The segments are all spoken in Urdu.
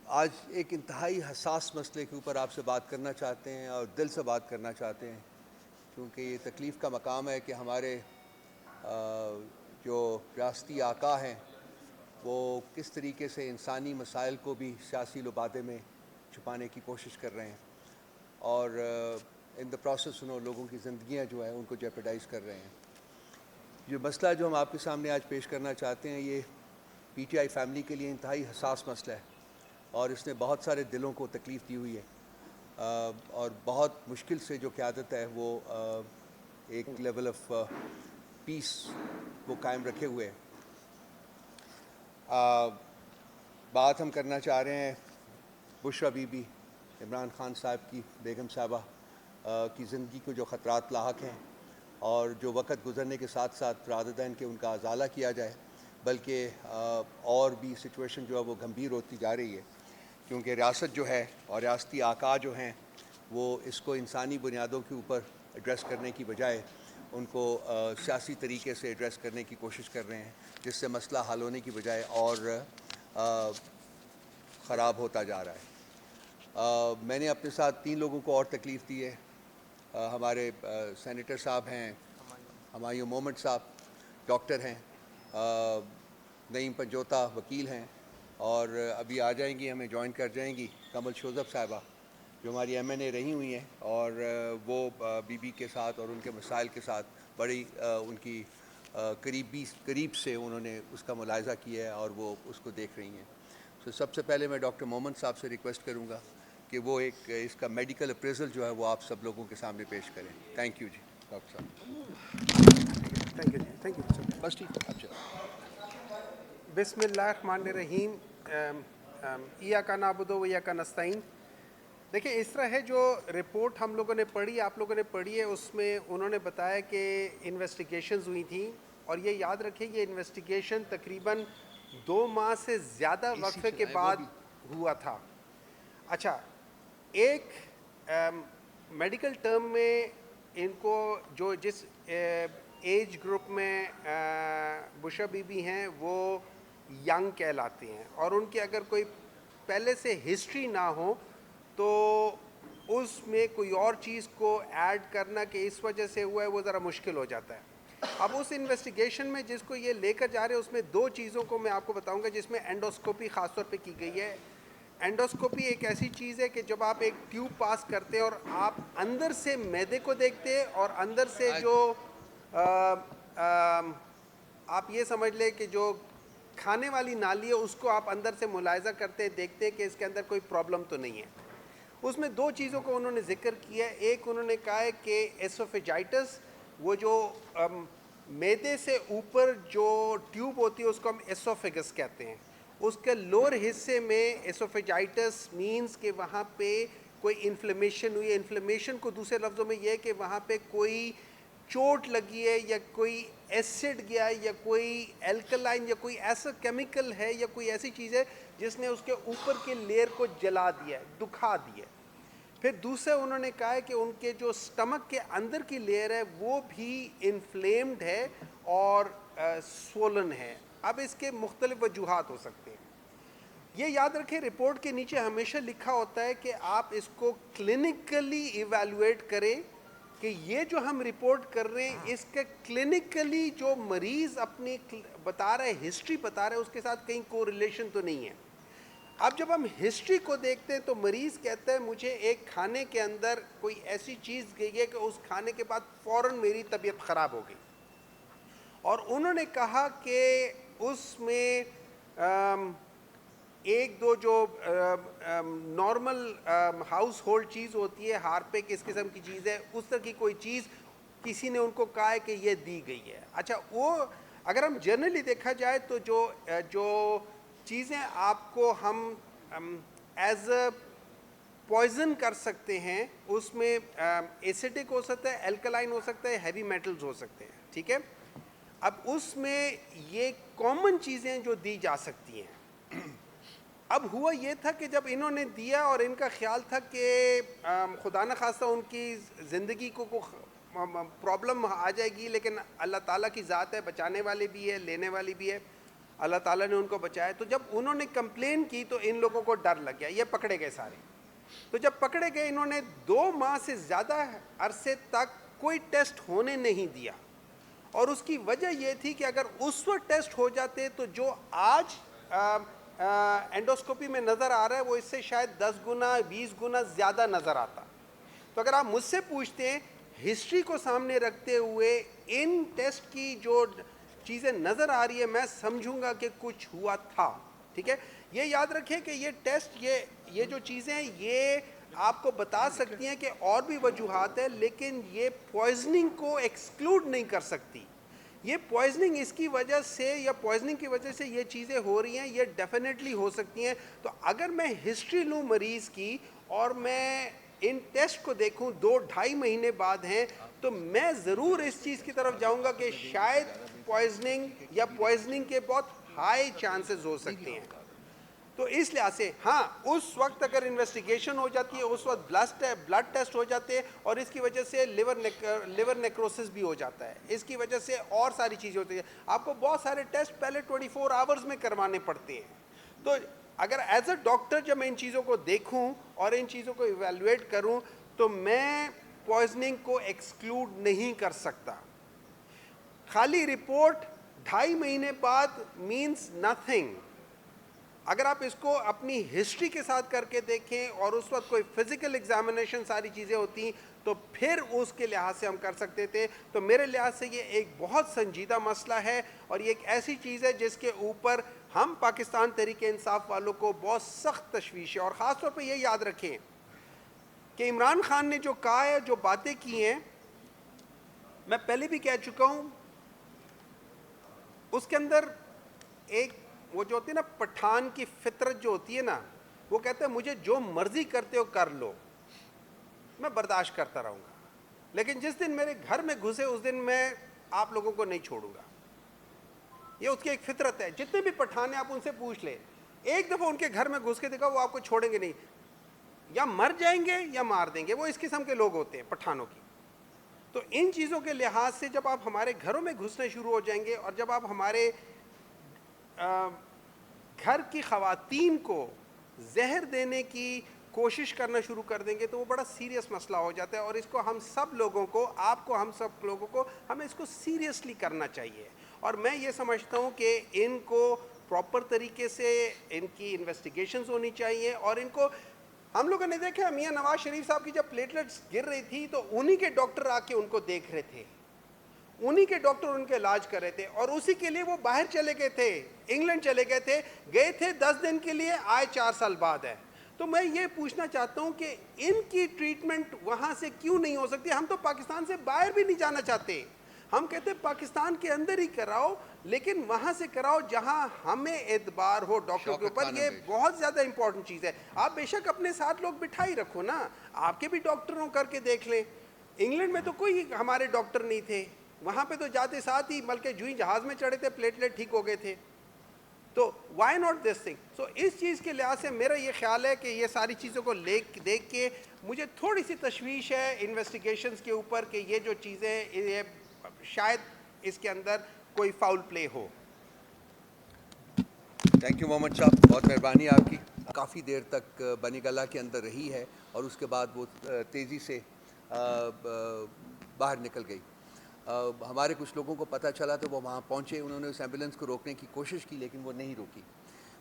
آج ایک انتہائی حساس مسئلے کے اوپر آپ سے بات کرنا چاہتے ہیں اور دل سے بات کرنا چاہتے ہیں، کیونکہ یہ تکلیف کا مقام ہے کہ ہمارے جو ریاستی آقا ہیں وہ کس طریقے سے انسانی مسائل کو بھی سیاسی لبادے میں چھپانے کی کوشش کر رہے ہیں اور ان دا پروسیس انہوں لوگوں کی زندگیاں جو ہیں ان کو جیپیڈائز کر رہے ہیں۔ یہ مسئلہ جو ہم آپ کے سامنے آج پیش کرنا چاہتے ہیں یہ پی ٹی آئی فیملی کے لیے انتہائی حساس مسئلہ ہے اور اس نے بہت سارے دلوں کو تکلیف دی ہوئی ہے اور بہت مشکل سے جو قیادت ہے وہ ایک لیول آف پیس وہ قائم رکھے ہوئے ہے۔ بات ہم کرنا چاہ رہے ہیں بشریٰ بی بی عمران خان صاحب کی بیگم صاحبہ کی زندگی کو جو خطرات لاحق ہیں اور جو وقت گزرنے کے ساتھ ساتھ راددین کہ ان کا ازالہ کیا جائے بلکہ اور بھی سچویشن جو ہے وہ گھمبیر ہوتی جا رہی ہے، کیونکہ ریاست جو ہے اور ریاستی آقا جو ہیں وہ اس کو انسانی بنیادوں کے اوپر ایڈریس کرنے کی بجائے ان کو سیاسی طریقے سے ایڈریس کرنے کی کوشش کر رہے ہیں، جس سے مسئلہ حل ہونے کی بجائے اور خراب ہوتا جا رہا ہے۔ میں نے اپنے ساتھ 3 لوگوں کو اور تکلیف دی ہے۔ ہمارے سینیٹر صاحب ہیں ہمایوں مومنٹ صاحب، ڈاکٹر ہیں، نعیم پنجوتا وکیل ہیں، اور ابھی آ جائیں گی ہمیں جوائن کر جائیں گی کمل شوذب صاحبہ جو ہماری ایم این اے رہی ہوئی ہیں اور وہ بی بی کے ساتھ اور ان کے مسائل کے ساتھ بڑی ان کی قریب سے انہوں نے اس کا ملاحظہ کیا ہے اور وہ اس کو دیکھ رہی ہیں۔ تو سب سے پہلے میں ڈاکٹر مومن صاحب سے ریکویسٹ کروں گا کہ وہ ایک اس کا میڈیکل اپریزل جو ہے وہ آپ سب لوگوں کے سامنے پیش کریں۔ تھینک یو جی ڈاکٹر صاحب۔ تھینک یو بس ٹھیک ہے اچھا۔ بسم اللہ الرحمن الرحیم۔ ایاک نعبد و ایاک نستعین۔ دیکھیں اس طرح ہے، جو رپورٹ ہم لوگوں نے پڑھی، آپ لوگوں نے پڑھی ہے، اس میں انہوں نے بتایا کہ انویسٹیگیشنز ہوئی تھیں، اور یہ یاد رکھیں یہ انویسٹیگیشن تقریباً 2 ماہ سے زیادہ وقفے کے بعد ہوا تھا۔ اچھا، ایک میڈیکل ٹرم میں ان کو جو جس ایج گروپ میں بشریٰ بی بی ہیں وہ ینگ کہلاتے ہیں، اور ان کی اگر کوئی پہلے سے ہسٹری نہ ہو تو اس میں کوئی اور چیز کو ایڈ کرنا کہ اس وجہ سے ہوا ہے وہ ذرا مشکل ہو جاتا ہے۔ اب اس انویسٹیگیشن میں جس کو یہ لے کر جا رہے ہیں اس میں 2 چیزوں کو میں آپ کو بتاؤں گا جس میں اینڈوسکوپی خاص طور پہ کی گئی ہے۔ اینڈوسکوپی ایک ایسی چیز ہے کہ جب آپ ایک ٹیوب پاس کرتے ہیں اور آپ اندر سے معدے کو دیکھتے ہیں اور اندر سے جو آپ یہ سمجھ لیں کہ جو کھانے والی نالی ہے اس کو آپ اندر سے ملاحظہ کرتے ہیں، دیکھتے ہیں کہ اس کے اندر کوئی پرابلم تو نہیں ہے۔ اس میں 2 چیزوں کو انہوں نے ذکر کیا ہے۔ ایک انہوں نے کہا ہے کہ ایسوفیجائٹس، وہ جو معدے سے اوپر جو ٹیوب ہوتی ہے اس کو ہم ایسوفیگس کہتے ہیں، اس کے لوور حصے میں ایسوفیجائٹس مینز کہ وہاں پہ کوئی انفلیمیشن ہوئی ہے۔ انفلیمیشن کو دوسرے لفظوں میں یہ ہے کہ وہاں پہ کوئی چوٹ لگی ہے یا کوئی ایسڈ گیا ہے یا کوئی الکلائن یا کوئی ایسا کیمیکل ہے یا کوئی ایسی چیز ہے جس نے اس کے اوپر کے لیئر کو جلا دیا ہے، دکھا دیا ہے۔ پھر دوسرے انہوں نے کہا ہے کہ ان کے جو سٹمک کے اندر کی لیئر ہے وہ بھی انفلیمڈ ہے اور سوولن ہے۔ اب اس کے مختلف وجوہات ہو سکتے ہیں۔ یہ یاد رکھیں رپورٹ کے نیچے ہمیشہ لکھا ہوتا ہے کہ آپ اس کو کلینکلی ایویلویٹ کریں کہ یہ جو ہم رپورٹ کر رہے ہیں اس کے کلینکلی جو مریض اپنی بتا رہا ہے، ہسٹری بتا رہا ہے، اس کے ساتھ کہیں کو ریلیشن تو نہیں ہے۔ اب جب ہم ہسٹری کو دیکھتے ہیں تو مریض کہتا ہے مجھے ایک کھانے کے اندر کوئی ایسی چیز گئی ہے کہ اس کھانے کے بعد فوراً میری طبیعت خراب ہو گئی، اور انہوں نے کہا کہ اس میں ایک دو جو نارمل ہاؤس ہولڈ چیز ہوتی ہے، ہارپک اس قسم کی چیز ہے، اس طرح کی کوئی چیز کسی نے ان کو کہا ہے کہ یہ دی گئی ہے۔ اچھا، وہ اگر ہم جنرلی دیکھا جائے تو جو چیزیں آپ کو ہم ایز اے پوائزن کر سکتے ہیں اس میں ایسیڈک ہو سکتا ہے، الکلائن ہو سکتا ہے، ہیوی میٹلز ہو سکتے ہیں، ٹھیک ہے۔ اب اس میں یہ کامن چیزیں جو دی جا سکتی ہیں۔ اب ہوا یہ تھا کہ جب انہوں نے دیا اور ان کا خیال تھا کہ خدا نہ خواستہ ان کی زندگی کو پرابلم آ جائے گی، لیکن اللہ تعالیٰ کی ذات ہے، بچانے والی بھی ہے، لینے والی بھی ہے۔ اللہ تعالیٰ نے ان کو بچایا. تو جب انہوں نے کمپلین کی تو ان لوگوں کو ڈر لگ گیا, یہ پکڑے گئے سارے. تو جب پکڑے گئے انہوں نے 2 ماہ سے زیادہ عرصے تک کوئی ٹیسٹ ہونے نہیں دیا, اور اس کی وجہ یہ تھی کہ اگر اس وقت ٹیسٹ ہو جاتے تو جو آج اینڈوسکوپی میں نظر آ رہا ہے وہ اس سے شاید 10 گنا 20 گنا زیادہ نظر آتا. تو اگر آپ مجھ سے پوچھتے ہیں ہسٹری کو سامنے رکھتے ہوئے ان ٹیسٹ کی جو چیزیں نظر آ رہی ہے میں سمجھوں گا کہ کچھ ہوا تھا. ٹھیک ہے, یہ یاد رکھیں کہ یہ ٹیسٹ یہ جو چیزیں یہ آپ کو بتا سکتی ہیں کہ اور بھی وجوہات ہے, لیکن یہ پوائزننگ کو ایکسکلوڈ نہیں کر سکتی. یہ پوائزننگ اس کی وجہ سے یا پوائزننگ کی وجہ سے یہ چیزیں ہو رہی ہیں, یہ ڈیفینیٹلی ہو سکتی ہیں. تو اگر میں ہسٹری لوں مریض کی اور میں ان ٹیسٹ کو دیکھوں 2-2.5 مہینے بعد ہیں, تو میں ضرور اس چیز کی طرف جاؤں گا کہ شاید پوائزننگ یا پوائزننگ کے بہت ہائی چانسز ہو سکتے ہیں. تو اس لحاظ سے ہاں اس وقت اگر انویسٹیگیشن ہو جاتی ہے اس وقت بلڈ ٹیسٹ ہو جاتے ہیں, اور اس کی وجہ سے لیور نیکروسس بھی ہو جاتا ہے, اس کی وجہ سے اور ساری چیزیں ہوتی ہیں. آپ کو بہت سارے ٹیسٹ پہلے 24 آورز میں کروانے پڑتے ہیں. تو اگر ایز اے ڈاکٹر جب میں ان چیزوں کو دیکھوں اور ان چیزوں کو ایویلویٹ کروں تو میں پوائزننگ کو ایکسکلوڈ نہیں کر سکتا. خالی رپورٹ 2.5 مہینے بعد مینس نتھنگ. اگر آپ اس کو اپنی ہسٹری کے ساتھ کر کے دیکھیں اور اس وقت کوئی فزیکل ایگزامینیشن ساری چیزیں ہوتی تو پھر اس کے لحاظ سے ہم کر سکتے تھے. تو میرے لحاظ سے یہ ایک بہت سنجیدہ مسئلہ ہے, اور یہ ایک ایسی چیز ہے جس کے اوپر ہم پاکستان تحریک انصاف والوں کو بہت سخت تشویش ہے. اور خاص طور پہ یہ یاد رکھیں کہ عمران خان نے جو کہا ہے, جو باتیں کی ہیں, میں پہلے بھی کہہ چکا ہوں, اس کے اندر ایک وہ جو ہوتی ہے نا پٹھان کی فطرت جو ہوتی ہے نا, وہ کہتے ہیں مجھے جو مرضی کرتے ہو کر لو, میں برداشت کرتا رہوں گا, لیکن جس دن میرے گھر میں گھسے اس دن میں آپ لوگوں کو نہیں چھوڑوں گا. یہ اس کی ایک فطرت ہے. جتنے بھی پٹھان ہیں آپ ان سے پوچھ لیں, ایک دفعہ ان کے گھر میں گھس کے دیکھا وہ آپ کو چھوڑیں گے نہیں, یا مر جائیں گے یا مار دیں گے. وہ اس قسم کے لوگ ہوتے ہیں پٹھانوں کی. تو ان چیزوں کے لحاظ سے جب آپ ہمارے گھروں میں گھسنے شروع ہو جائیں گے اور جب آپ ہمارے گھر کی خواتین کو زہر دینے کی کوشش کرنا شروع کر دیں گے تو وہ بڑا سیریس مسئلہ ہو جاتا ہے. اور اس کو ہم سب لوگوں کو, آپ کو, ہم سب لوگوں کو, ہمیں اس کو سیریسلی کرنا چاہیے. اور میں یہ سمجھتا ہوں کہ ان کو پراپر طریقے سے ان کی انویسٹیگیشنز ہونی چاہیے. اور ان کو ہم لوگوں نے دیکھا میاں نواز شریف صاحب کی جب پلیٹلیٹس گر رہی تھی تو انہی کے ڈاکٹر آ کے ان کو دیکھ رہے تھے, انہی کے ڈاکٹر ان کے علاج کر رہے تھے, اور اسی کے لیے وہ باہر چلے گئے تھے, انگلینڈ چلے گئے تھے 10 دن کے لیے, آئے 4 سال بعد ہے. تو میں یہ پوچھنا چاہتا ہوں کہ ان کی ٹریٹمنٹ وہاں سے کیوں نہیں ہو سکتی؟ ہم تو پاکستان سے باہر بھی نہیں جانا چاہتے, ہم کہتے ہیں پاکستان کے اندر ہی کراؤ, لیکن وہاں سے کراؤ جہاں ہمیں اعتبار ہو ڈاکٹر کے اوپر. یہ بہت زیادہ امپورٹنٹ چیز ہے. آپ بے شک اپنے ساتھ لوگ بٹھائی رکھو نا, آپ کے بھی ڈاکٹروں کر کے دیکھ لیں. انگلینڈ میں تو کوئی ہمارے ڈاکٹر نہیں تھے, وہاں پہ تو جاتے ساتھ ہی بلکہ جو ہی جہاز میں چڑھے تھے پلیٹلیٹ ٹھیک ہو گئے تھے. تو وائی ناٹ دس تھنگ. سو اس چیز کے لحاظ سے میرا یہ خیال ہے کہ یہ ساری چیزوں کو دیکھ کے مجھے تھوڑی سی تشویش ہے انویسٹیگیشنز کے اوپر کہ یہ جو چیزیں یہ شاید اس کے اندر کوئی فاؤل پلے ہو. تھینک یو محمد شاہ, بہت مہربانی آپ کی. کافی دیر تک بنی گلہ کے اندر رہی ہے اور اس کے بعد وہ تیزی سے باہر نکل گئی. ہمارے کچھ لوگوں کو پتہ چلا تو وہ وہاں پہنچے, انہوں نے اس ایمبولینس کو روکنے کی کوشش کی لیکن وہ نہیں روکی.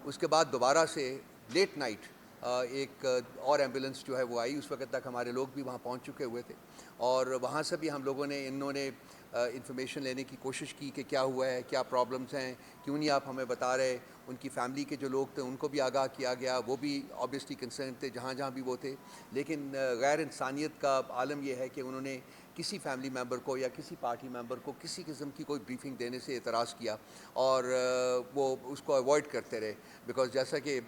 اس کے بعد دوبارہ سے لیٹ نائٹ ایک اور ایمبولینس جو ہے وہ آئی. اس وقت تک ہمارے لوگ بھی وہاں پہنچ چکے ہوئے تھے اور وہاں سے بھی ہم لوگوں نے انہوں نے انفارمیشن لینے کی کوشش کی کہ کیا ہوا ہے, کیا پرابلمس ہیں, کیوں نہیں آپ ہمیں بتا رہے. ان کی فیملی کے جو لوگ تھے ان کو بھی آگاہ کیا گیا, وہ بھی آبویسلی کنسرن تھے جہاں جہاں بھی وہ تھے. لیکن غیر انسانیت کا عالم یہ ہے کہ انہوں نے کسی فیملی ممبر کو یا کسی پارٹی ممبر کو کسی قسم کی کوئی بریفنگ دینے سے اعتراض کیا اور وہ اس کو اوائڈ کرتے رہے. بیکاز جیسا کہ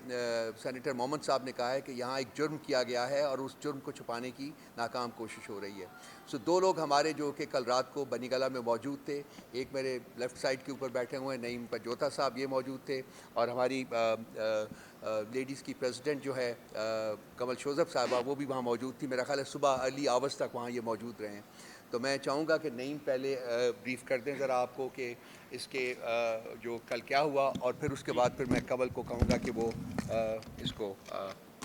سینیٹر محمد صاحب نے کہا ہے کہ یہاں ایک جرم کیا گیا ہے اور اس جرم کو چھپانے کی ناکام کوشش ہو رہی ہے. سو 2 لوگ ہمارے جو کہ کل رات کو بنی گلہ میں موجود تھے, ایک میرے لیفٹ سائڈ کے اوپر بیٹھے ہوئے ہیں نعیم پنجوتا صاحب, یہ موجود تھے, اور ہماری لیڈیز کی پریزیڈنٹ جو ہے کمل شوزب صاحبہ وہ بھی وہاں موجود تھی. میرا خیال ہے صبح ارلی آورز تک وہاں یہ موجود رہے ہیں. تو میں چاہوں گا کہ نعیم پہلے بریف کر دیں ذرا آپ کو کہ اس کے جو کل کیا ہوا، اور پھر اس کے بعد پھر میں کنول کو کہوں گا کہ وہ اس کو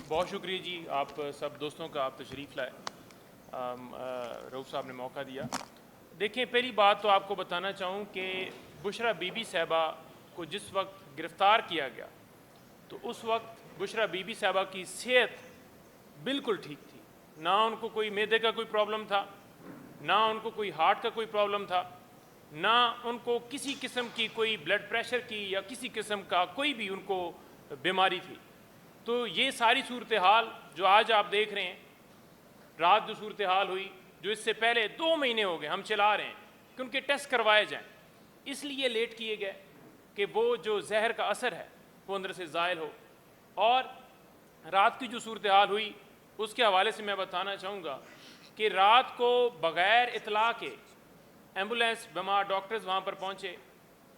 بہت شکریہ جی، آپ سب دوستوں کا آپ تشریف لائے، رؤوف صاحب نے موقع دیا۔ دیکھیں، پہلی بات تو آپ کو بتانا چاہوں کہ بشرا بی بی صاحبہ کو جس وقت گرفتار کیا گیا تو اس وقت بشرا بی بی صاحبہ کی صحت بالکل ٹھیک تھی، نہ ان کو کوئی معدے کا کوئی پرابلم تھا، نہ ان کو کوئی ہارٹ کا کوئی پرابلم تھا، نہ ان کو کسی قسم کی کوئی بلڈ پریشر کی یا کسی قسم کا کوئی بھی ان کو بیماری تھی۔ تو یہ ساری صورتحال جو آج آپ دیکھ رہے ہیں، رات جو صورتحال ہوئی، جو اس سے پہلے 2 مہینے ہو گئے ہم چلا رہے ہیں کہ ان کے ٹیسٹ کروائے جائیں، اس لیے لیٹ کیے گئے کہ وہ جو زہر کا اثر ہے وہ اندر سے زائل ہو۔ اور رات کی جو صورتحال ہوئی اس کے حوالے سے میں بتانا چاہوں گا کہ رات کو بغیر اطلاع کے ایمبولینس بیمار ڈاکٹرز وہاں پر پہنچے،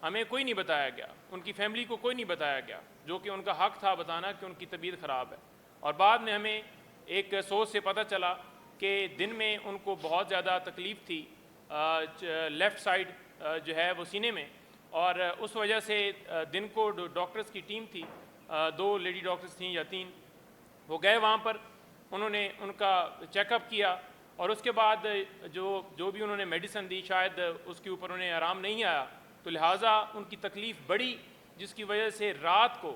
ہمیں کوئی نہیں بتایا گیا، ان کی فیملی کو کوئی نہیں بتایا گیا، جو کہ ان کا حق تھا بتانا کہ ان کی طبیعت خراب ہے۔ اور بعد میں ہمیں ایک سورس سے پتہ چلا کہ دن میں ان کو بہت زیادہ تکلیف تھی لیفٹ سائڈ جو ہے وہ سینے میں، اور اس وجہ سے دن کو ڈاکٹرز کی ٹیم تھی، 2 لیڈی ڈاکٹرز تھیں یا 3، وہ گئے وہاں پر، انہوں نے ان کا چیک اپ کیا، اور اس کے بعد جو بھی انہوں نے میڈیسن دی شاید اس کے اوپر انہیں آرام نہیں آیا، تو لہٰذا ان کی تکلیف بڑھی، جس کی وجہ سے رات کو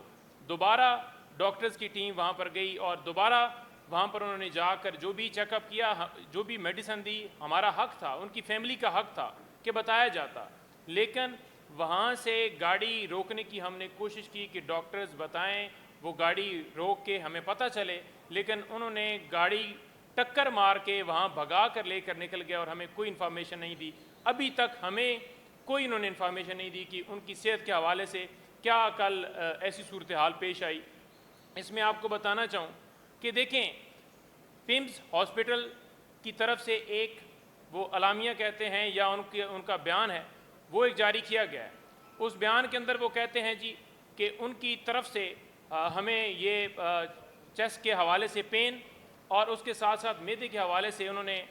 دوبارہ ڈاکٹرز کی ٹیم وہاں پر گئی، اور دوبارہ وہاں پر انہوں نے جا کر جو بھی چیک اپ کیا، جو بھی میڈیسن دی، ہمارا حق تھا، ان کی فیملی کا حق تھا کہ بتایا جاتا، لیکن وہاں سے گاڑی روکنے کی ہم نے کوشش کی کہ ڈاکٹرز بتائیں، وہ گاڑی روک کے ہمیں پتہ چلے، لیکن انہوں نے گاڑی ٹکر مار کے وہاں بھگا کر لے کر نکل گیا اور ہمیں کوئی انفارمیشن نہیں دی۔ ابھی تک ہمیں کوئی انہوں نے انفارمیشن نہیں دی کہ ان کی صحت کے حوالے سے کیا کل ایسی صورتحال پیش آئی۔ اس میں آپ کو بتانا چاہوں کہ دیکھیں، پیمز ہاسپٹل کی طرف سے ایک وہ اعلامیہ کہتے ہیں یا ان کا بیان ہے، وہ ایک جاری کیا گیا ہے۔ اس بیان کے اندر وہ کہتے ہیں جی کہ ان کی طرف سے ہمیں یہ چیسٹ کے حوالے سے پین اور اس کے ساتھ ساتھ معدے کے حوالے سے انہوں نے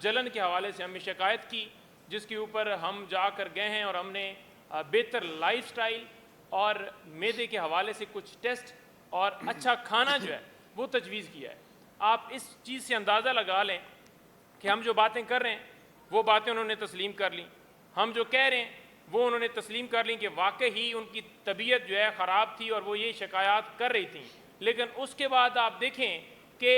جلن کے حوالے سے ہمیں شکایت کی، جس کے اوپر ہم جا کر گئے ہیں اور ہم نے بہتر لائف سٹائل اور معدے کے حوالے سے کچھ ٹیسٹ اور اچھا کھانا جو ہے وہ تجویز کیا ہے۔ آپ اس چیز سے اندازہ لگا لیں کہ ہم جو باتیں کر رہے ہیں وہ باتیں انہوں نے تسلیم کر لیں، ہم جو کہہ رہے ہیں وہ انہوں نے تسلیم کر لیں کہ واقعی ان کی طبیعت جو ہے خراب تھی اور وہ یہ شکایات کر رہی تھیں۔ لیکن اس کے بعد آپ دیکھیں کہ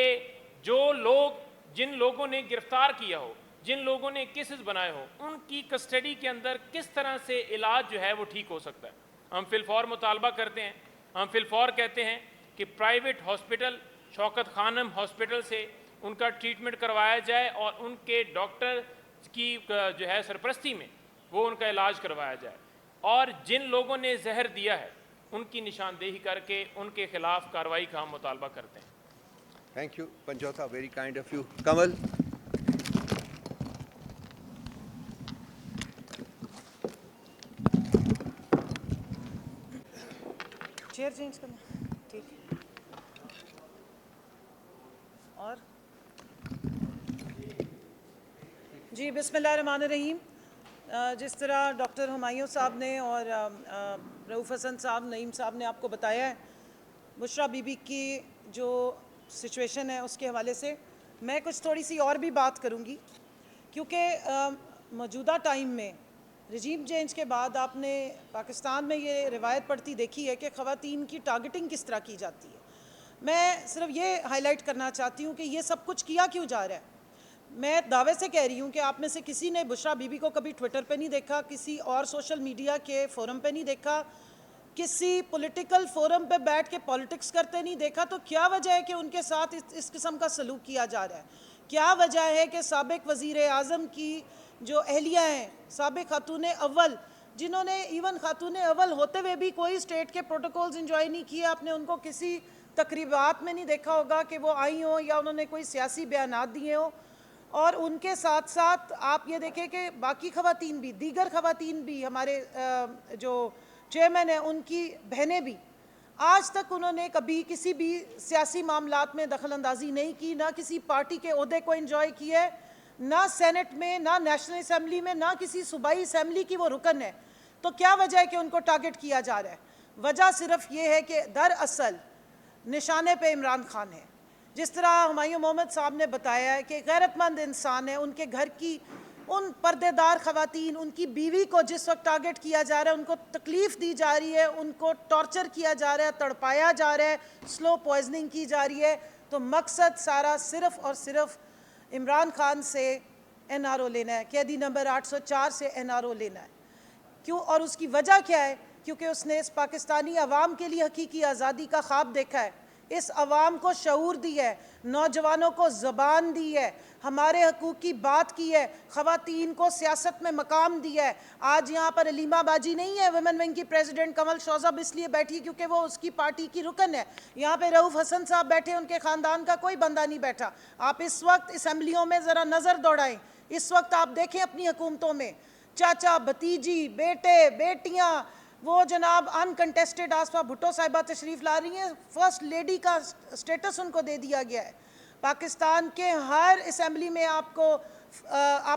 جو لوگ، جن لوگوں نے گرفتار کیا ہو، جن لوگوں نے کیسز بنائے ہو، ان کی کسٹڈی کے اندر کس طرح سے علاج جو ہے وہ ٹھیک ہو سکتا ہے۔ ہم فی الفور مطالبہ کرتے ہیں، ہم فی الفور کہتے ہیں کہ پرائیویٹ ہاسپٹل شوکت خانم ہاسپٹل سے ان کا ٹریٹمنٹ کروایا جائے اور ان کے ڈاکٹر کی جو ہے سرپرستی میں وہ ان کا علاج کروایا جائے، اور جن لوگوں نے زہر دیا ہے ان کی نشاندہی کر کے ان کے خلاف کارروائی کا ہم مطالبہ کرتے ہیں۔ Thank you Panjota, very kind of you. کمل۔ چیئر چینج کرنا ٹھیک ہے۔ اور جی بسم اللہ الرحمن الرحیم۔ جس طرح ڈاکٹر ہمایوں صاحب نے اور رؤوف حسن صاحب، نعیم صاحب نے آپ کو بتایا ہے بشرا بی بی کی جو سچویشن ہے اس کے حوالے سے، میں کچھ تھوڑی سی اور بھی بات کروں گی، کیونکہ موجودہ ٹائم میں رجیم چینج کے بعد آپ نے پاکستان میں یہ روایت پڑتی دیکھی ہے کہ خواتین کی ٹارگٹنگ کس طرح کی جاتی ہے۔ میں صرف یہ ہائی لائٹ کرنا چاہتی ہوں کہ یہ سب کچھ کیا کیوں جا رہا ہے۔ میں دعوے سے کہہ رہی ہوں کہ آپ میں سے کسی نے بشرا بی بی کو کبھی ٹویٹر پہ نہیں دیکھا، کسی اور سوشل میڈیا کے فورم پہ نہیں دیکھا، کسی پولیٹیکل فورم پہ بیٹھ کے پالیٹکس کرتے نہیں دیکھا، تو کیا وجہ ہے کہ ان کے ساتھ اس قسم کا سلوک کیا جا رہا ہے؟ کیا وجہ ہے کہ سابق وزیر اعظم کی جو اہلیہ ہیں، سابق خاتون اول، جنہوں نے ایون خاتون اول ہوتے ہوئے بھی کوئی اسٹیٹ کے پروٹوکولز انجوائے نہیں کیے، آپ نے ان کو کسی تقریبات میں نہیں دیکھا ہوگا کہ وہ آئی ہوں یا انہوں نے کوئی سیاسی بیانات دیے ہوں، اور ان کے ساتھ ساتھ آپ یہ دیکھیں کہ باقی خواتین بھی، دیگر خواتین بھی، ہمارے جو چیئرمین ہیں ان کی بہنیں بھی، آج تک انہوں نے کبھی کسی بھی سیاسی معاملات میں دخل اندازی نہیں کی، نہ کسی پارٹی کے عہدے کو انجوائے کیا ہے، نہ سینٹ میں، نہ نیشنل اسمبلی میں، نہ کسی صوبائی اسمبلی کی وہ رکن ہے، تو کیا وجہ ہے کہ ان کو ٹارگٹ کیا جا رہا ہے؟ وجہ صرف یہ ہے کہ دراصل نشانے پہ عمران خان ہے. جس طرح ہمایوں محمد صاحب نے بتایا ہے کہ غیرت مند انسان ہے، ان کے گھر کی ان پردے دار خواتین، ان کی بیوی کو جس وقت ٹارگٹ کیا جا رہا ہے، ان کو تکلیف دی جا رہی ہے، ان کو ٹارچر کیا جا رہا ہے، تڑپایا جا رہا ہے، سلو پوائزننگ کی جا رہی ہے، تو مقصد سارا صرف اور صرف عمران خان سے این آر او لینا ہے، قیدی نمبر 804 سے این آر او لینا ہے. کیوں؟ اور اس کی وجہ کیا ہے؟ کیونکہ اس نے اس پاکستانی عوام کے لیے حقیقی آزادی کا خواب دیکھا ہے، اس عوام کو شعور دی ہے، نوجوانوں کو زبان دی ہے، ہمارے حقوق کی بات کی ہے، خواتین کو سیاست میں مقام دیا ہے. آج یہاں پر علیمہ باجی نہیں ہے ویمن ونگ کی پریزیڈنٹ، کمل شوذب اس لیے بیٹھی کیونکہ وہ اس کی پارٹی کی رکن ہے. یہاں پہ رؤوف حسن صاحب بیٹھے، ان کے خاندان کا کوئی بندہ نہیں بیٹھا. آپ اس وقت اسمبلیوں میں ذرا نظر دوڑائیں، اس وقت آپ دیکھیں اپنی حکومتوں میں چاچا، بھتیجی، بیٹے، بیٹیاں، وہ جناب انکنٹیسٹڈ آصفہ بھٹو صاحبہ تشریف لا رہی ہیں، فرسٹ لیڈی کا سٹیٹس ان کو دے دیا گیا ہے. پاکستان کے ہر اسمبلی میں آپ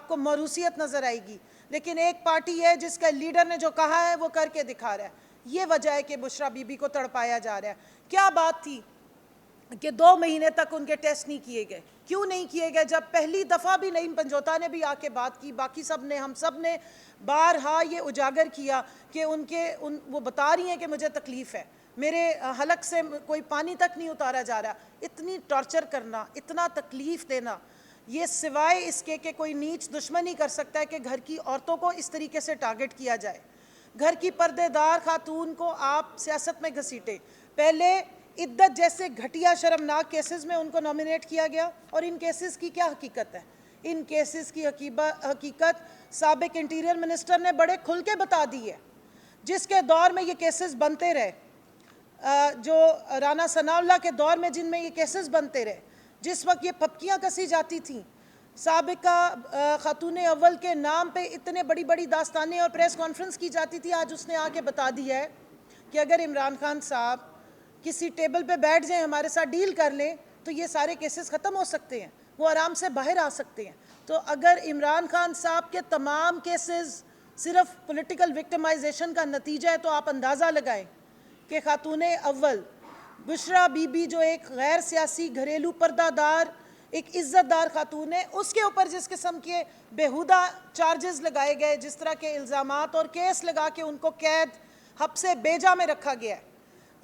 کو موروثیت نظر آئے گی، لیکن ایک پارٹی ہے جس کا لیڈر نے جو کہا ہے وہ کر کے دکھا رہا ہے. یہ وجہ ہے کہ بشرا بی بی کو تڑپایا جا رہا ہے. کیا بات تھی کہ 2 مہینے تک ان کے ٹیسٹ نہیں کیے گئے؟ کیوں نہیں کیے گئے؟ جب پہلی دفعہ بھی نعیم پنجوتا نے بھی آ کے بات کی، باقی سب نے، ہم سب نے بارہا یہ اجاگر کیا کہ وہ بتا رہی ہیں کہ مجھے تکلیف ہے، میرے حلق سے کوئی پانی تک نہیں اتارا جا رہا. اتنی ٹارچر کرنا، اتنا تکلیف دینا، یہ سوائے اس کے کہ کوئی نیچ دشمن ہی کر سکتا ہے کہ گھر کی عورتوں کو اس طریقے سے ٹارگٹ کیا جائے. گھر کی پردے دار خاتون کو آپ سیاست میں گھسیٹے. پہلے عدت جیسے گھٹیا شرمناک کیسز میں ان کو نامینیٹ کیا گیا، اور ان کیسز کی کیا حقیقت ہے؟ ان کیسز کی حقیقت سابق انٹیریئر منسٹر نے بڑے کھل کے بتا دی ہے. جس کے دور میں یہ کیسز بنتے رہے، جو رانا ثناء اللہ کے دور میں جن میں یہ کیسز بنتے رہے، جس وقت یہ پھپکیاں کسی جاتی تھیں، سابقہ خاتون اول کے نام پہ اتنے بڑی بڑی داستانیں اور پریس کانفرنس کی جاتی تھی، آج اس نے آ کے بتا دیا ہے کہ اگر عمران خان صاحب کسی ٹیبل پہ بیٹھ جائیں، ہمارے ساتھ ڈیل کر لیں، تو یہ سارے کیسز ختم ہو سکتے ہیں، وہ آرام سے باہر آ سکتے ہیں. تو اگر عمران خان صاحب کے تمام کیسز صرف پولیٹیکل وکٹمائزیشن کا نتیجہ ہے، تو آپ اندازہ لگائیں کہ خاتون اول بشرا بی بی جو ایک غیر سیاسی گھریلو پردہ دار ایک عزت دار خاتون ہے، اس کے اوپر جس قسم کے بیہودہ چارجز لگائے گئے، جس طرح کے الزامات اور کیس لگا کے ان کو قید حبس بیجا میں رکھا گیا ہے،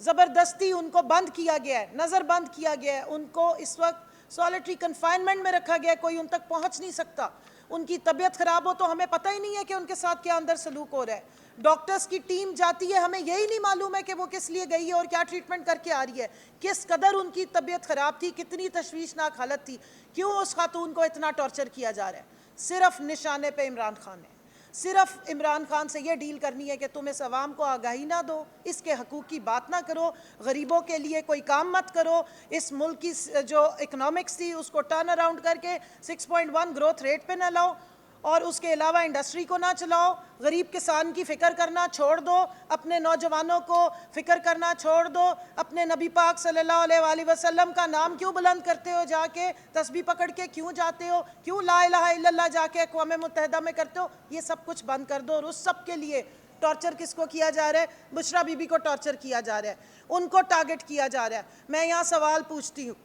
زبردستی ان کو بند کیا گیا ہے، نظر بند کیا گیا ہے، ان کو اس وقت سولیٹری کنفائنمنٹ میں رکھا گیا ہے، کوئی ان تک پہنچ نہیں سکتا. ان کی طبیعت خراب ہو تو ہمیں پتہ ہی نہیں ہے کہ ان کے ساتھ کیا اندر سلوک ہو رہا ہے. ڈاکٹرز کی ٹیم جاتی ہے، ہمیں یہی نہیں معلوم ہے کہ وہ کس لیے گئی ہے اور کیا ٹریٹمنٹ کر کے آ رہی ہے، کس قدر ان کی طبیعت خراب تھی، کتنی تشویشناک حالت تھی، کیوں اس خاتون کو اتنا ٹارچر کیا جا رہا ہے. صرف نشانے پہ عمران خان ہے. صرف عمران خان سے یہ ڈیل کرنی ہے کہ تم اس عوام کو آگاہی نہ دو، اس کے حقوق کی بات نہ کرو، غریبوں کے لیے کوئی کام مت کرو، اس ملک کی جو اکنامکس تھی اس کو ٹرن اراؤنڈ کر کے 6.1 گروتھ ریٹ پہ نہ لاؤ، اور اس کے علاوہ انڈسٹری کو نہ چلاؤ. غریب کسان کی فکر کرنا چھوڑ دو، اپنے نوجوانوں کو فکر کرنا چھوڑ دو. اپنے نبی پاک صلی اللہ علیہ وآلہ وسلم کا نام کیوں بلند کرتے ہو؟ جا کے تسبیح پکڑ کے کیوں جاتے ہو؟ کیوں لا الہ الا اللہ جا کے اقوام متحدہ میں کرتے ہو؟ یہ سب کچھ بند کر دو. اور اس سب کے لیے ٹارچر کس کو کیا جا رہا ہے؟ بشرا بی بی کو ٹارچر کیا جا رہا ہے، ان کو ٹارگٹ کیا جا رہا ہے. میں یہاں سوال پوچھتی ہوں،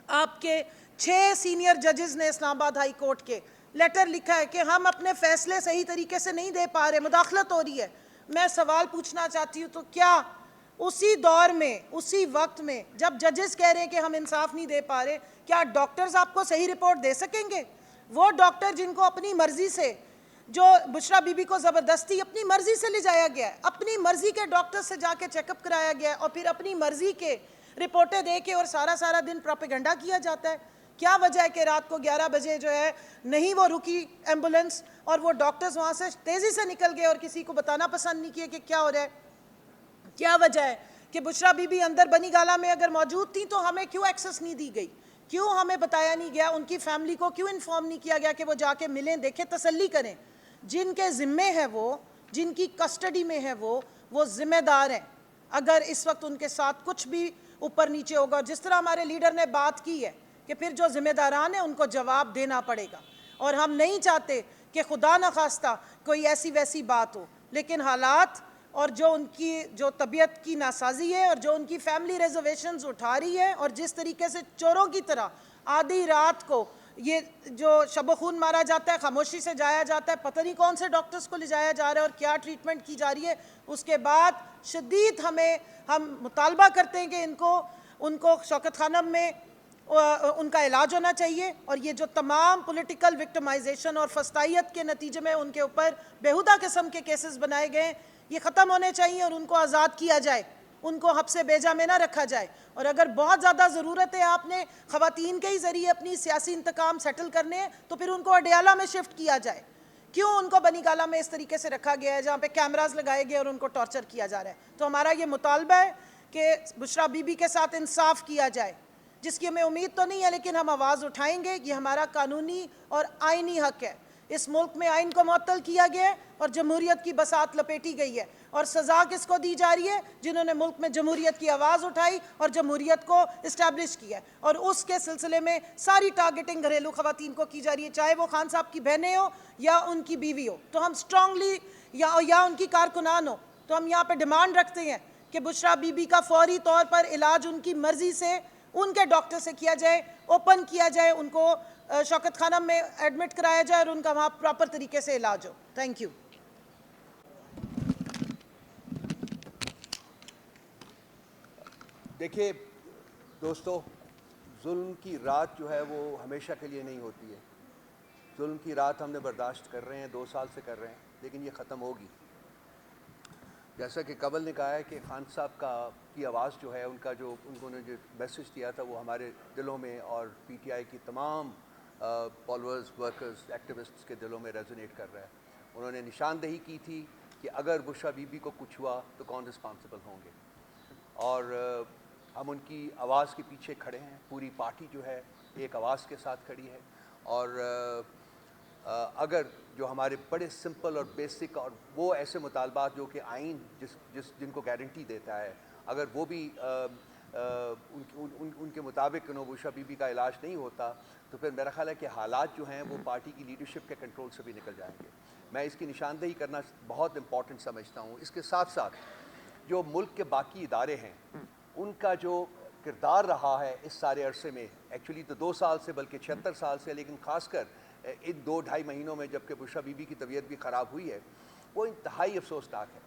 آپ کے 6 سینئر ججز نے اسلام آباد ہائی کورٹ کے لیٹر لکھا ہے کہ ہم اپنے فیصلے صحیح طریقے سے نہیں دے پا رہے، مداخلت ہو رہی ہے. میں سوال پوچھنا چاہتی ہوں، تو کیا اسی دور میں، اسی وقت میں جب ججز کہہ رہے ہیں کہ ہم انصاف نہیں دے پا رہے، کیا ڈاکٹرز آپ کو صحیح رپورٹ دے سکیں گے؟ وہ ڈاکٹر جن کو اپنی مرضی سے، جو بشرا بی بی کو زبردستی اپنی مرضی سے لے جایا گیا ہے، اپنی مرضی کے ڈاکٹر سے جا کے چیک اپ کرایا گیا ہے، اور پھر اپنی مرضی کے رپورٹیں دے کے اور سارا دن پروپیگنڈا کیا جاتا ہے. کیا وجہ ہے کہ رات کو 11 بجے جو ہے نہیں وہ رکی ایمبولنس، اور وہ ڈاکٹرز وہاں سے تیزی سے نکل گئے اور کسی کو بتانا پسند نہیں کیے کہ کیا ہو رہا ہے؟ کیا وجہ ہے کہ بشرا بی بی اندر بنی گالہ میں اگر موجود تھیں تو ہمیں کیوں ایکسس نہیں دی گئی؟ کیوں ہمیں بتایا نہیں گیا؟ ان کی فیملی کو کیوں انفارم نہیں کیا گیا کہ وہ جا کے ملیں، دیکھیں، تسلی کریں؟ جن کے ذمے ہے وہ، جن کی کسٹڈی میں ہے وہ ذمہ دار ہیں. اگر اس وقت ان کے ساتھ کچھ بھی اوپر نیچے ہوگا، جس طرح ہمارے لیڈر نے بات کی ہے کہ پھر جو ذمہ داران ہیں ان کو جواب دینا پڑے گا. اور ہم نہیں چاہتے کہ خدا نخواستہ کوئی ایسی ویسی بات ہو، لیکن حالات اور جو ان کی جو طبیعت کی ناسازی ہے اور جو ان کی فیملی ریزرویشنز اٹھا رہی ہے، اور جس طریقے سے چوروں کی طرح آدھی رات کو یہ جو شب و خون مارا جاتا ہے، خاموشی سے جایا جاتا ہے، پتہ نہیں کون سے ڈاکٹرز کو لے جایا جا رہا ہے اور کیا ٹریٹمنٹ کی جا رہی ہے، اس کے بعد شدید ہم مطالبہ کرتے ہیں کہ ان کو شوکت خانم میں ان کا علاج ہونا چاہیے، اور یہ جو تمام پولیٹیکل وکٹمائزیشن اور فسطائیت کے نتیجے میں ان کے اوپر بیہودہ قسم کے کیسز بنائے گئے ہیں، یہ ختم ہونے چاہیے اور ان کو آزاد کیا جائے، ان کو حبس بیجا میں نہ رکھا جائے۔ اور اگر بہت زیادہ ضرورت ہے آپ نے خواتین کے ہی ذریعے اپنی سیاسی انتقام سیٹل کرنے ہیں تو پھر ان کو اڈیالہ میں شفٹ کیا جائے۔ کیوں ان کو بنی گالہ میں اس طریقے سے رکھا گیا ہے جہاں پہ کیمراز لگائے گئے اور ان کو ٹارچر کیا جا رہا ہے؟ تو ہمارا یہ مطالبہ ہے کہ بشریٰ بی بی کے ساتھ انصاف کیا جائے، جس کی ہمیں امید تو نہیں ہے لیکن ہم آواز اٹھائیں گے۔ یہ ہمارا قانونی اور آئینی حق ہے۔ اس ملک میں آئین کو معطل کیا گیا ہے اور جمہوریت کی بساط لپیٹی گئی ہے، اور سزا کس کو دی جا رہی ہے؟ جنہوں نے ملک میں جمہوریت کی آواز اٹھائی اور جمہوریت کو اسٹیبلش کیا ہے، اور اس کے سلسلے میں ساری ٹارگیٹنگ گھریلو خواتین کو کی جا رہی ہے، چاہے وہ خان صاحب کی بہنیں ہو یا ان کی بیوی ہو۔ تو ہم اسٹرانگلی یا ان کی کارکنان ہو، تو ہم یہاں پہ ڈیمانڈ رکھتے ہیں کہ بشریٰ بی بی کا فوری طور پر علاج ان کی مرضی سے ان کے ڈاکٹر سے کیا جائے، اوپن کیا جائے، ان کو شوکت خانم میں ایڈمٹ کرایا جائے اور ان کا وہاں پراپر طریقے سے علاج ہو۔ Thank you. دیکھیے دوستو، ظلم کی رات جو ہے وہ ہمیشہ کے لیے نہیں ہوتی ہے۔ ظلم کی رات ہم نے برداشت کر رہے ہیں، 2 سال سے کر رہے ہیں، لیکن یہ ختم ہوگی۔ جیسا کہ قبل نے کہا ہے کہ خان صاحب کی آواز جو ہے، انہوں نے جو میسج دیا تھا وہ ہمارے دلوں میں اور پی ٹی آئی کی تمام فالوورز، ورکرز، ایکٹیوسٹس کے دلوں میں ریزونیٹ کر رہا ہے۔ انہوں نے نشاندہی کی تھی کہ اگر بشریٰ بی بی کو کچھ ہوا تو کون رسپانسبل ہوں گے، اور ہم ان کی آواز کے پیچھے کھڑے ہیں۔ پوری پارٹی جو ہے ایک آواز کے ساتھ کھڑی ہے، اور اگر جو ہمارے بڑے سمپل اور بیسک اور وہ ایسے مطالبات جو کہ آئین جن کو گارنٹی دیتا ہے، اگر وہ بھی ان کے مطابق بشریٰ بی بی کا علاج نہیں ہوتا تو پھر میرا خیال ہے کہ حالات جو ہیں وہ پارٹی کی لیڈرشپ کے کنٹرول سے بھی نکل جائیں گے۔ میں اس کی نشاندہی کرنا بہت امپورٹنٹ سمجھتا ہوں۔ اس کے ساتھ ساتھ جو ملک کے باقی ادارے ہیں، ان کا جو کردار رہا ہے اس سارے عرصے میں، ایکچولی تو 2 سال سے بلکہ 76 سال سے، لیکن خاص کر ان 2-2.5 مہینوں میں جب کہ بشریٰ بی بی کی طبیعت بھی خراب ہوئی ہے، وہ انتہائی افسوسناک ہے۔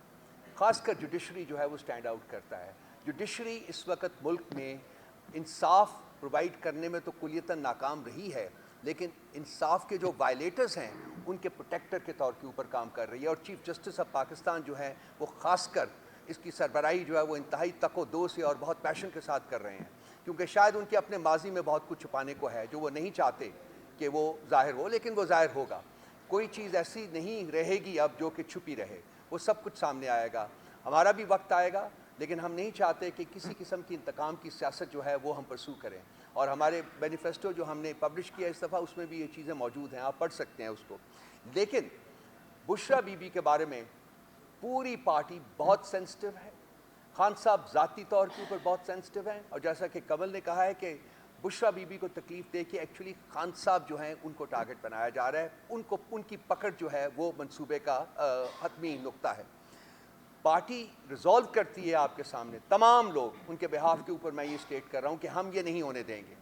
خاص کر جوڈیشری جو ہے وہ سٹینڈ آؤٹ کرتا ہے۔ جوڈیشری اس وقت ملک میں انصاف پرووائڈ کرنے میں تو کلیتاً ناکام رہی ہے، لیکن انصاف کے جو وائلیٹرز ہیں ان کے پروٹیکٹر کے طور کے اوپر کام کر رہی ہے، اور چیف جسٹس آف پاکستان جو ہے وہ خاص کر اس کی سربراہی جو ہے وہ انتہائی تک و دو سے اور بہت پیشن کے ساتھ کر رہے ہیں، کیونکہ شاید ان کے اپنے ماضی میں بہت کچھ چھپانے کو ہے جو وہ نہیں چاہتے کہ وہ ظاہر ہو، لیکن وہ ظاہر ہوگا۔ کوئی چیز ایسی نہیں رہے گی اب جو کہ چھپی رہے، وہ سب کچھ سامنے آئے گا۔ ہمارا بھی وقت آئے گا، لیکن ہم نہیں چاہتے کہ کسی قسم کی انتقام کی سیاست جو ہے وہ ہم پرسو کریں، اور ہمارے مینیفیسٹو جو ہم نے پبلش کیا اس دفعہ اس میں بھی یہ چیزیں موجود ہیں، آپ پڑھ سکتے ہیں اس کو۔ لیکن بشریٰ بی بی کے بارے میں پوری پارٹی بہت سینسٹیو ہے، خان صاحب ذاتی طور کے اوپر بہت سینسٹیو ہیں، اور جیسا کہ کمل نے کہا ہے کہ بشریٰ بی بی کو تکلیف دے کے ایکچولی خان صاحب جو ہیں ان کو ٹارگٹ بنایا جا رہا ہے، ان کی پکڑ جو ہے وہ منصوبے کا حتمی نقطہ ہے۔ پارٹی ریزالو کرتی ہے آپ کے سامنے، تمام لوگ ان کے بہاف کے اوپر میں یہ اسٹیٹ کر رہا ہوں کہ ہم یہ نہیں ہونے دیں گے،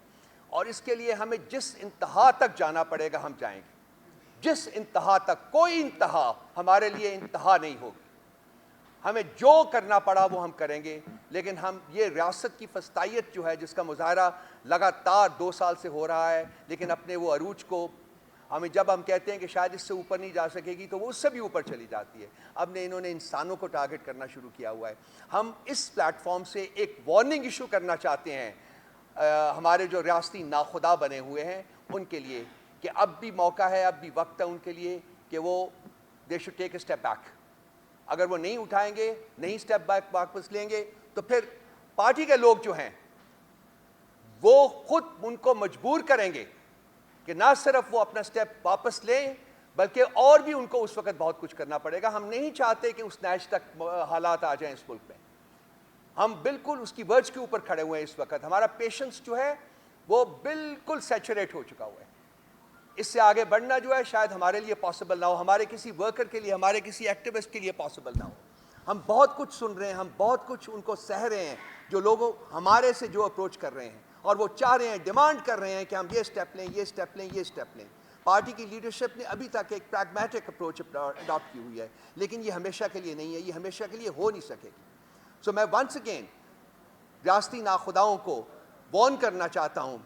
اور اس کے لیے ہمیں جس انتہا تک جانا پڑے گا ہم جائیں گے، جس انتہا تک، کوئی انتہا ہمارے لیے انتہا نہیں ہوگی، ہمیں جو کرنا پڑا وہ ہم کریں گے۔ لیکن ہم یہ ریاست کی فسطائیت جو ہے جس کا مظاہرہ لگاتار 2 سال سے ہو رہا ہے، لیکن اپنے وہ عروج کو جب ہم کہتے ہیں کہ شاید اس سے اوپر نہیں جا سکے گی تو وہ اس سے بھی اوپر چلی جاتی ہے۔ اب انہوں نے انسانوں کو ٹارگٹ کرنا شروع کیا ہوا ہے۔ ہم اس پلیٹ فارم سے ایک وارننگ ایشو کرنا چاہتے ہیں ہمارے جو ریاستی ناخدا بنے ہوئے ہیں ان کے لیے، کہ اب بھی موقع ہے، اب بھی وقت ہے ان کے لیے کہ وہ they should take a step back. اگر وہ نہیں اٹھائیں گے، نہیں اسٹیپ بیک واپس لیں گے، تو پھر پارٹی کے لوگ جو ہیں وہ خود ان کو مجبور کریں گے کہ نہ صرف وہ اپنا اسٹیپ واپس لیں بلکہ اور بھی ان کو اس وقت بہت کچھ کرنا پڑے گا۔ ہم نہیں چاہتے کہ اس نیچ تک حالات آ جائیں اس ملک میں، ہم بالکل اس کی ورج کے اوپر کھڑے ہوئے ہیں اس وقت۔ ہمارا پیشنس جو ہے وہ بالکل سیچوریٹ ہو چکا ہوا ہے۔ اس سے آگے بڑھنا جو ہے شاید ہمارے لیے پاسبل نہ ہو, ہمارے کسی ورکر کے لیے, ہمارے کسی ایکٹیوسٹ کے لیے پاسبل نہ ہو. ہم بہت کچھ سن رہے ہیں, ہم بہت کچھ ان کو سہ رہے ہیں جو لوگوں ہمارے سے جو اپروچ کر رہے ہیں, اور وہ چاہ رہے ہیں, ڈیمانڈ کر رہے ہیں کہ ہم یہ اسٹیپ لیں, یہ اسٹیپ لیں, یہ اسٹیپ لیں. پارٹی کی لیڈرشپ نے ابھی تک ایک پریگمیٹک اپروچ اڈاپٹ کی ہوئی ہے, لیکن یہ ہمیشہ کے لیے نہیں ہے, یہ ہمیشہ کے لیے ہو نہیں سکے گی. سو میں ونس اگین ریاستی ناخداؤں کو وارن کرنا چاہتا ہوں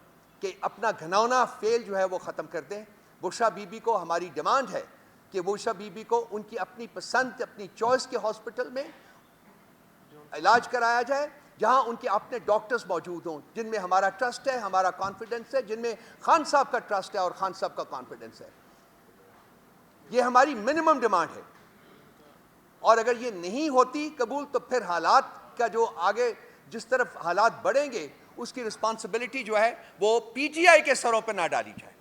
کہ اپنا گھناؤنا فیل جو ہے وہ ختم کر دیں. بشریٰ بی بی کو ہماری ڈیمانڈ ہے کہ بشریٰ بی بی کو ان کی اپنی پسند, اپنی چوائس کے ہاسپٹل میں علاج کرایا جائے, جہاں ان کے اپنے ڈاکٹرز موجود ہوں, جن میں ہمارا ٹرسٹ ہے, ہمارا کانفیڈنس ہے, جن میں خان صاحب کا ٹرسٹ ہے اور خان صاحب کا کانفیڈنس ہے. یہ ہماری منیمم ڈیمانڈ ہے, اور اگر یہ نہیں ہوتی قبول تو پھر حالات کا جو آگے جس طرف حالات بڑھیں گے اس کی رسپانسبلٹی جو ہے وہ پی ٹی آئی کے سروں پہ نہ ڈالی جائے.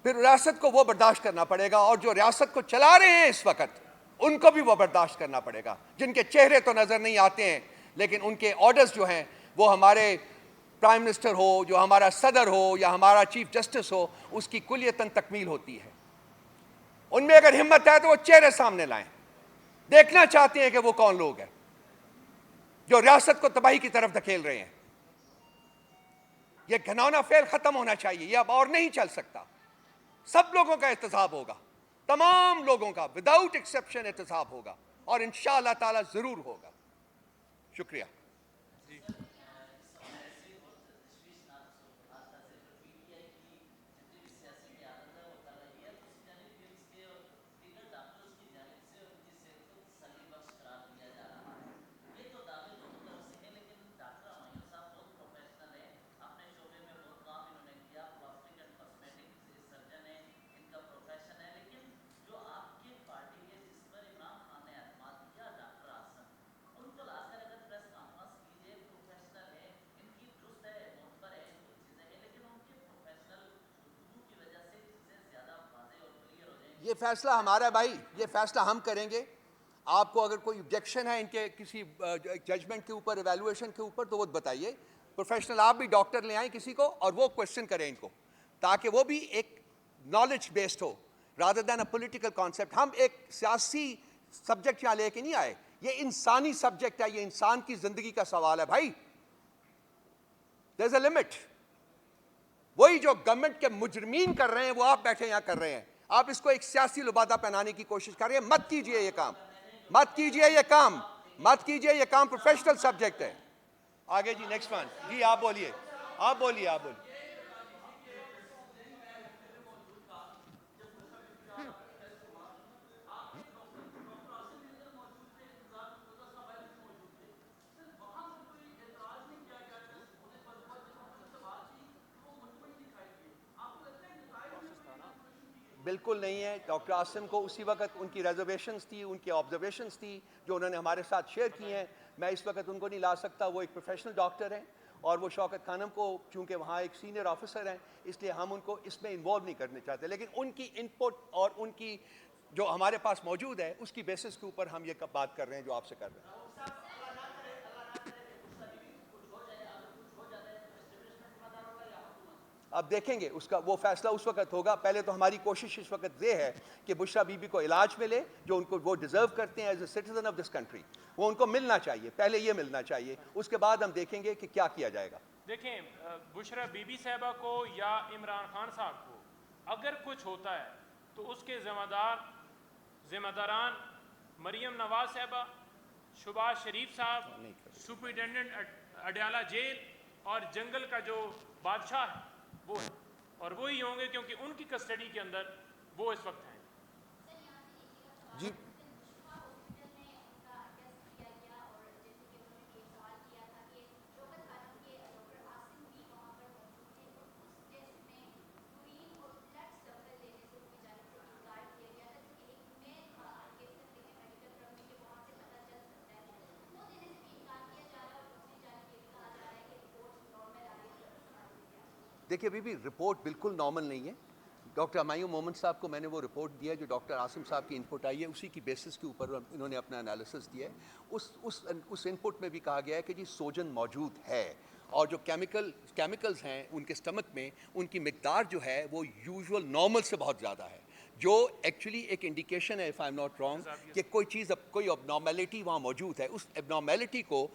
پھر ریاست کو وہ برداشت کرنا پڑے گا, اور جو ریاست کو چلا رہے ہیں اس وقت ان کو بھی وہ برداشت کرنا پڑے گا, جن کے چہرے تو نظر نہیں آتے ہیں لیکن ان کے آرڈرز جو ہیں وہ ہمارے پرائم منسٹر ہو, جو ہمارا صدر ہو, یا ہمارا چیف جسٹس ہو, اس کی کلیتاً تکمیل ہوتی ہے. ان میں اگر ہمت ہے تو وہ چہرے سامنے لائیں, دیکھنا چاہتے ہیں کہ وہ کون لوگ ہیں جو ریاست کو تباہی کی طرف دھکیل رہے ہیں. یہ گھناؤنا فعل ختم ہونا چاہیے, یہ اب اور نہیں چل سکتا. سب لوگوں کا احتساب ہوگا, تمام لوگوں کا وداؤٹ ایکسیپشن احتساب ہوگا, اور انشاءاللہ تعالی ضرور ہوگا. شکریہ. یہ فیصلہ ہمارا ہے بھائی, یہ فیصلہ ہم کریں گے. آپ کو اگر کوئی آبجیکشن ہے ان کے کسی ججمنٹ کے اوپر, ایویلویشن کے اوپر, تو وہ بتائیے. پروفیشنل آپ بھی ڈاکٹر لے آئیں کسی کو, اور وہ کوشچن کریں ان کو, تاکہ وہ بھی ایک knowledge based who rather than a political concept. ہم ایک سیاسی سبجیکٹ یہاں لے کے نہیں آئے, یہ انسانی سبجیکٹ ہے, یہ انسان کی زندگی کا سوال ہے بھائی. دیر از اے لمٹ. وہی جو گورنمنٹ کے مجرمین کر رہے ہیں وہ آپ بیٹھے یہاں کر رہے ہیں. آپ اس کو ایک سیاسی لبادہ پہنانے کی کوشش کر رہے ہیں. مت کیجئے یہ کام, مت کیجئے یہ کام, مت کیجئے یہ کام. پروفیشنل سبجیکٹ ہے. آگے جی, نیکسٹ ون. جی آپ بولیے, آپ بولیے, آپ بولیے. بالکل نہیں ہے. ڈاکٹر عاصم کو اسی وقت ان کی ریزرویشنز تھی, ان کی آبزرویشنز تھی جو انہوں نے ہمارے ساتھ شیئر کی ہیں. میں اس وقت ان کو نہیں لا سکتا, وہ ایک پروفیشنل ڈاکٹر ہیں, اور وہ شوکت خانم کو چونکہ وہاں ایک سینئر آفیسر ہیں اس لیے ہم ان کو اس میں انوالو نہیں کرنا چاہتے. لیکن ان کی ان پٹ اور ان کی جو ہمارے پاس موجود ہے اس کی بیسس کے اوپر ہم یہ بات کر رہے ہیں جو آپ سے کر رہے ہیں. اب دیکھیں گے اس کا وہ فیصلہ اس وقت ہوگا. پہلے تو ہماری کوشش اس وقت یہ ہے کہ بشریٰ بی بی کو علاج ملے جو ان کو وہ ڈیزرو کرتے ہیں as a citizen of this country. وہ ان کو ملنا چاہیے, پہلے یہ ملنا چاہیے, اس کے بعد ہم دیکھیں گے کہ کیا کیا جائے گا. دیکھیں, بشریٰ بی بی صاحبہ کو یا عمران خان صاحب کو اگر کچھ ہوتا ہے تو اس کے ذمہ داران مریم نواز صاحبہ, شہباز شریف صاحب, سپرنٹینڈنٹ اڈیالہ جیل, اور جنگل کا جو بادشاہ ہے وہ ہے, اور وہی ہوں گے کیونکہ ان کی کسٹڈی کے اندر وہ اس وقت ہیں. جی دیکھیے بی بی, رپورٹ بالکل نارمل نہیں ہے. ڈاکٹر ہمایوں مومن صاحب کو میں نے وہ رپورٹ دیا جو ڈاکٹر عاصم صاحب کی انپٹ آئی ہے, اسی کی بیسس کے اوپر انہوں نے اپنا انالیسس دیا ہے. اس انپٹ میں بھی کہا گیا ہے کہ جی سوجن موجود ہے, اور جو کیمیکلز ہیں ان کے اسٹمک میں ان کی مقدار جو ہے وہ یوزول نارمل سے بہت زیادہ ہے, جو ایکچولی ایک انڈیکیشن ہے, if I am not wrong, کہ کوئی چیز کوئی ابنارمیلٹی وہاں موجود ہے. اس ابنارمیلٹی کو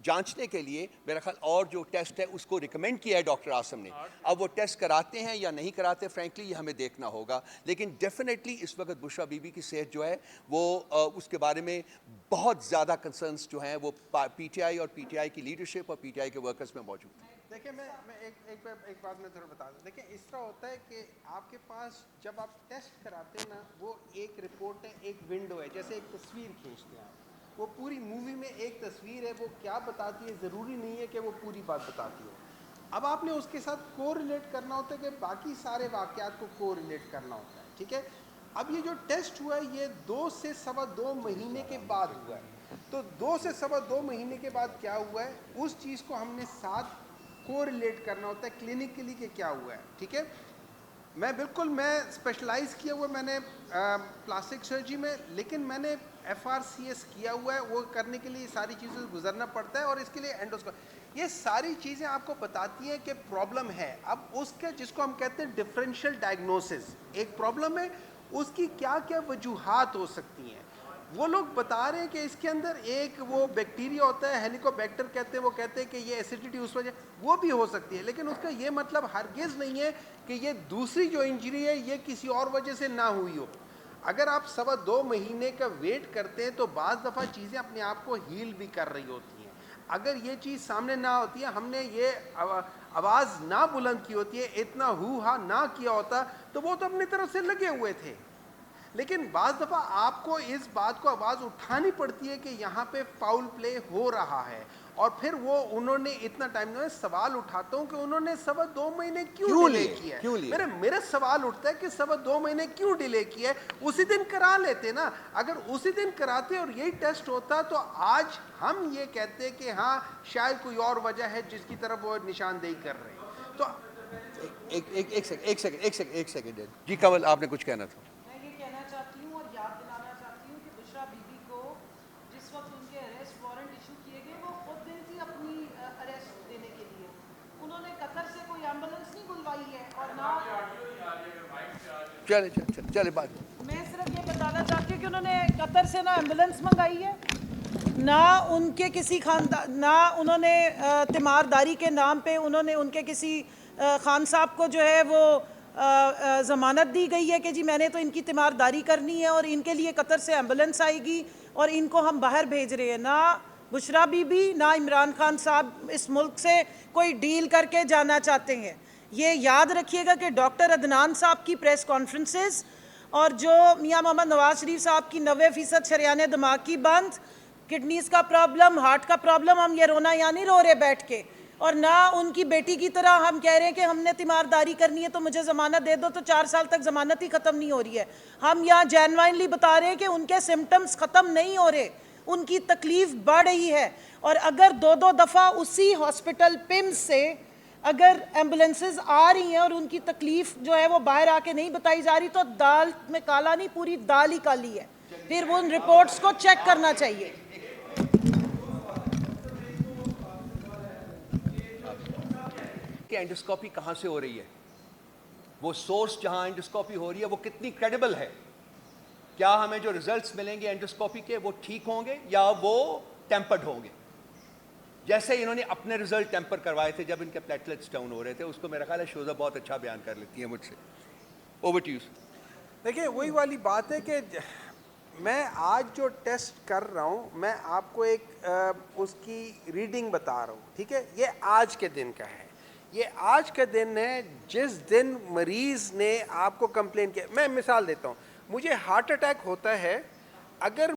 جانچنے کے لیے میرا خیال اور جو ٹیسٹ ہے اس کو ریکمینڈ کیا ہے ڈاکٹر عاصم نے. اب وہ ٹیسٹ کراتے ہیں یا نہیں کراتے, فرینکلی یہ ہمیں دیکھنا ہوگا. لیکن ڈیفینیٹلی اس وقت بشریٰ بی بی کی صحت جو ہے وہ اس کے بارے میں بہت زیادہ کنسرنس جو ہیں وہ پی ٹی آئی اور پی ٹی آئی کی لیڈرشپ اور پی ٹی آئی کے ورکرز میں موجود ہیں. دیکھیں میں ایک بات میں تھوڑا بتا دوں. دیکھیں اس طرح ہوتا ہے کہ آپ کے پاس جب آپ ٹیسٹ کراتے ہیں نا, وہ ایک رپورٹ ہے, ایک ونڈو ہے, جیسے ایک تصویر کھینچتے ہیں. وہ پوری مووی میں ایک تصویر ہے, وہ کیا بتاتی ہے ضروری نہیں ہے کہ وہ پوری بات بتاتی ہو. اب آپ نے اس کے ساتھ کو ریلیٹ کرنا ہوتا ہے کہ باقی سارے واقعات کو کو ریلیٹ کرنا ہوتا ہے, ٹھیک ہے. اب یہ جو ٹیسٹ ہوا ہے یہ 2 سے سوا 2 مہینے کے بعد ہوا ہے. تو 2 سے سوا 2 مہینے کے بعد کیا ہوا ہے, اس چیز کو ہم نے ساتھ کو ریلیٹ کرنا ہوتا ہے کلینکلی کہ کیا ہوا ہے, ٹھیک ہے. میں اسپیشلائز کیا ہوا میں نے پلاسٹک سرجری میں, لیکن میں نے FRCS کیا ہوا ہے. وہ کرنے کے لیے ساری چیزوں سے گزرنا پڑتا ہے, اور اس کے لیے یہ ساری چیزیں آپ کو بتاتی ہیں کہ پرابلم ہے. اب اس کا جس کو ہم کہتے ہیں ڈفرینشیل ڈائگنوسس, ایک پرابلم ہے, اس کی کیا کیا وجوہات ہو سکتی ہیں. وہ لوگ بتا رہے ہیں کہ اس کے اندر ایک وہ بیکٹیریا ہوتا ہے, ہیلیکوبیکٹر کہتے ہیں, وہ کہتے ہیں کہ یہ ایسیڈیٹی اس وجہ وہ بھی ہو سکتی ہے. لیکن اس کا یہ مطلب ہرگز نہیں ہے کہ یہ دوسری جو انجری ہے یہ کسی اور وجہ سے نہ ہوئی ہو. اگر آپ سوا 2 مہینے کا ویٹ کرتے ہیں تو بعض دفعہ چیزیں اپنے آپ کو ہیل بھی کر رہی ہوتی ہیں. اگر یہ چیز سامنے نہ ہوتی ہے, ہم نے یہ آواز نہ بلند کی ہوتی ہے, اتنا ہو ہا نہ کیا ہوتا, تو وہ تو اپنی طرف سے لگے ہوئے تھے. لیکن بعض دفعہ آپ کو اس بات کو آواز اٹھانی پڑتی ہے کہ یہاں پہ فاؤل پلے ہو رہا ہے, اور پھر وہ انہوں نے اتنا ٹائم میں سوال اٹھاتا ہوں کہ انہوں نے سوا 2 مہینے کیوں ڈیلے کیا ہے. میرا سوال اٹھتا ہے کہ سوا 2 مہینے کیوں ڈیلے کیا ہے, اسی دن کرا لیتے نا. اگر اسی دن کراتے اور یہی ٹیسٹ ہوتا تو آج ہم یہ کہتے کہ ہاں شاید کوئی اور وجہ ہے جس کی طرف وہ نشاندہی کر رہے ہیں. تو ایک سیکنڈ جی کمل, آپ نے کچھ کہنا تھا. چلے بات. میں صرف یہ بتانا چاہتی ہوں کہ انہوں نے قطر سے نہ ایمبولینس منگائی ہے, نہ ان کے کسی خاندان, نہ انہوں نے تیمارداری کے نام پہ انہوں نے ان کے کسی خان صاحب کو جو ہے وہ ضمانت دی گئی ہے کہ جی میں نے تو ان کی تیمارداری کرنی ہے اور ان کے لیے قطر سے ایمبولینس آئے گی اور ان کو ہم باہر بھیج رہے ہیں. نہ بشریٰ بی بی نہ عمران خان صاحب اس ملک سے کوئی ڈیل کر کے جانا چاہتے ہیں. یہ یاد رکھیے گا کہ ڈاکٹر عدنان صاحب کی پریس کانفرنسز اور جو میاں محمد نواز شریف صاحب کی 90% شریان دماغ کی بند, کڈنیز کا پرابلم, ہارٹ کا پرابلم, ہم یہ رونا یا نہیں رو رہے بیٹھ کے, اور نہ ان کی بیٹی کی طرح ہم کہہ رہے ہیں کہ ہم نے تیمارداری کرنی ہے تو مجھے ضمانت دے دو, تو 4 سال تک ضمانت ہی ختم نہیں ہو رہی ہے. ہم یہاں جینوائنلی بتا رہے ہیں کہ ان کے سمٹمز ختم نہیں ہو رہے, ان کی تکلیف بڑھ رہی ہے. اور اگر 2 دفعہ اسی ہاسپٹل پمز سے اگر ایمبولینسز آ رہی ہیں اور ان کی تکلیف جو ہے وہ باہر آ کے نہیں بتائی جا رہی, تو دال میں کالا نہیں, پوری دال ہی کالی ہے. پھر وہ ان رپورٹس کو چیک کرنا چاہیے. کہ اینڈوسکوپی کہاں سے ہو رہی ہے, وہ سورس جہاں اینڈوسکوپی ہو رہی ہے وہ کتنی کریڈیبل ہے, کیا ہمیں جو ریزلٹس ملیں گے اینڈوسکوپی کے وہ ٹھیک ہوں گے یا وہ ٹیمپرڈ ہوں گے. جیسے انہوں نے اپنے رزلٹ ٹیمپر کروائے تھے جب ان کے پلیٹلیٹس ڈاؤن ہو رہے تھے, اس کو میرا خیال ہے شوزہ بہت اچھا بیان کر لیتی ہیں مجھ سے. Over to you. دیکھیں وہی والی بات ہے کہ میں آج جو ٹیسٹ کر رہا ہوں میں آپ کو ایک اس کی ریڈنگ بتا رہا ہوں, ٹھیک ہے. یہ آج کے دن کا ہے, یہ آج کا دن ہے جس دن مریض نے آپ کو کمپلین کیا. میں مثال دیتا ہوں, مجھے ہارٹ اٹیک ہوتا ہے, اگر